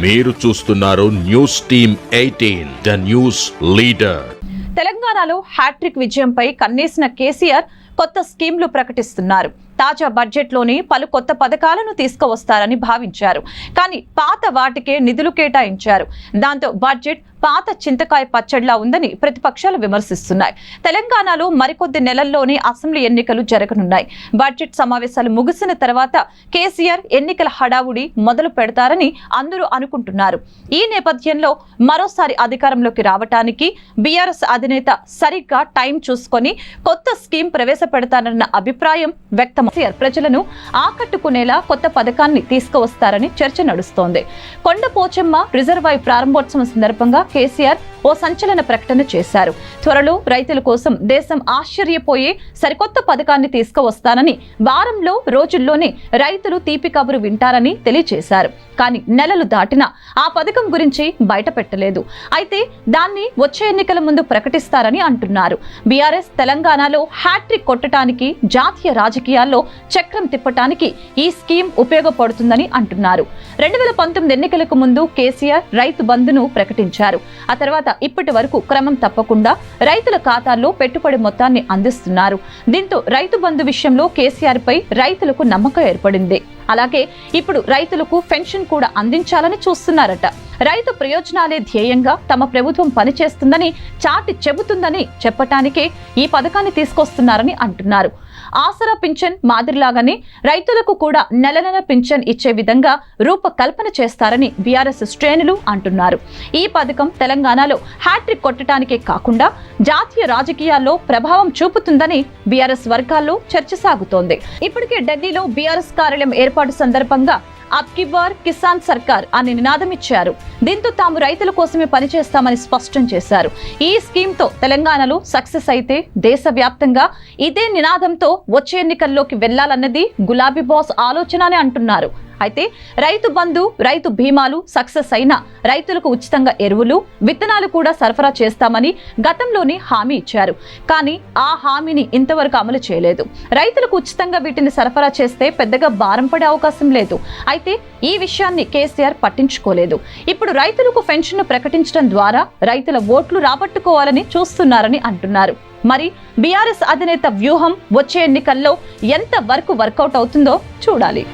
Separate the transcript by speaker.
Speaker 1: మీరు చూస్తున్నారు news team 18 the news leader.
Speaker 2: తెలంగాణలో హ్యాట్రిక్ విజయంపై కన్నేసిన కేసీఆర్ కొత్త స్కీమ్లు ప్రకటిస్తున్నారు. తాజా బడ్జెట్లోని పలు కొత్త పథకాలను తీసుకువస్తారని భావించారు. కానీ పాత వాటికే నిధులు కేటాయించారు. దాంతో బడ్జెట్ పాత చింతకాయ పచ్చడిలా ఉందని ప్రతిపక్షాలు విమర్శిస్తున్నాయి. తెలంగాణలో మరికొద్ది నెలల్లోనే అసెంబ్లీ ఎన్నికలు జరగనున్నాయి. బడ్జెట్ సమావేశాలు ముగిసిన తర్వాత కేసీఆర్ ఎన్నికల హడావుడి మొదలు పెడతారని అందరూ అనుకుంటున్నారు. ఈ నేపథ్యంలో మరోసారి అధికారంలోకి రావటానికి బీఆర్ఎస్ అధినేత సరిగ్గా టైం చూసుకొని కొత్త స్కీమ్ ప్రవేశపెడతారన్న అభిప్రాయం వ్యక్తం. ప్రజలను ఆకట్టుకునేలా కొత్త పథకాన్ని తీసుకువస్తారని చర్చ నడుస్తోంది. కొండపోచమ్మ రిజర్వాయర్ ప్రారంభోత్సవం సందర్భంగా కేసీఆర్ ఓ సంచలన ప్రకటన చేశారు. త్వరలో రైతుల కోసం దేశం ఆశ్చర్యపోయే సరికొత్త పథకాన్ని తీసుకువస్తానని, వారంలో రోజుల్లోనే రైతులు తీపి కబురు వింటారని తెలియజేశారు. కానీ నెలలు దాటినా ఆ పథకం గురించి బయట పెట్టలేదు. అయితే దాన్ని వచ్చే ఎన్నికల ముందు ప్రకటిస్తారని అంటున్నారు. బీఆర్ఎస్ తెలంగాణలో హ్యాట్రిక్ కొట్టడానికి, జాతీయ రాజకీయాల్లో చక్రం తిప్పటానికి ఈ స్కీమ్ ఉపయోగపడుతుందని అంటున్నారు. 2019 ఎన్నికలకు ముందు కేసీఆర్ రైతు బంధును ప్రకటించారు. ఆ తర్వాత ఇప్పటి వరకు క్రమం తప్పకుండా రైతుల ఖాతాల్లో పెట్టుబడి మొత్తాన్ని అందిస్తున్నారు. దీంతో రైతు బంధు విషయంలో కేసీఆర్ పై రైతులకు నమ్మకం ఏర్పడింది. అలాగే ఇప్పుడు రైతులకు పెన్షన్ కూడా అందించాలని చూస్తున్నారట. రైతు ప్రయోజనాలే ధ్యేయంగా తమ ప్రభుత్వం పనిచేస్తుందని చాటి చెబుతుందని చెప్పటానికే ఈ పథకాన్ని తీసుకొస్తున్నారని అంటున్నారు. ఆసరా పింఛన్ మాదిరిలాగానే రైతులకు కూడా నెల నెల పింఛన్ ఇచ్చే విధంగా రూపకల్పన చేస్తారని బీఆర్ఎస్ శ్రేణులు అంటున్నారు. ఈ పథకం తెలంగాణలో హ్యాట్రిక్ కొట్టడానికే కాకుండా జాతీయ రాజకీయాల్లో ప్రభావం చూపుతుందని బీఆర్ఎస్ వర్గాల్లో చర్చ సాగుతోంది. ఇప్పటికే ఢిల్లీలో బీఆర్ఎస్ కార్యాలయం ఏర్పాటు సందర్భంగా అబ్ కి బార్ కిసాన్ సర్కార్ అనే నినాదం ఇచ్చారు. దీంతో తాము రైతుల కోసమే పనిచేస్తామని స్పష్టం చేశారు. ఈ స్కీమ్ తో తెలంగాణలో సక్సెస్ అయితే దేశవ్యాప్తంగా ఇదే నినాదంతో వచ్చే ఎన్నికల్లోకి వెళ్లాలన్నది గులాబీ బాస్ ఆలోచన అని అంటున్నారు. అయితే రైతు బంధు, రైతు బీమాలు సక్సెస్ అయినా రైతులకు ఉచితంగా ఎరువులు, విత్తనాలు కూడా సరఫరా చేస్తామని గతంలోనే హామీ ఇచ్చారు. కానీ ఆ హామీని ఇంతవరకు అమలు చేయలేదు. రైతులకు ఉచితంగా వీటిని సరఫరా చేస్తే పెద్దగా భారం పడే అవకాశం లేదు. అయితే ఈ విషయాన్ని కేసీఆర్ పట్టించుకోలేదు. ఇప్పుడు రైతులకు పెన్షన్ ప్రకటించడం ద్వారా రైతుల ఓట్లు రాబట్టుకోవాలని చూస్తున్నారని అంటున్నారు. మరి బీఆర్ఎస్ అధినేత వ్యూహం వచ్చే ఎన్నికల్లో ఎంత వరకు వర్కౌట్ అవుతుందో చూడాలి.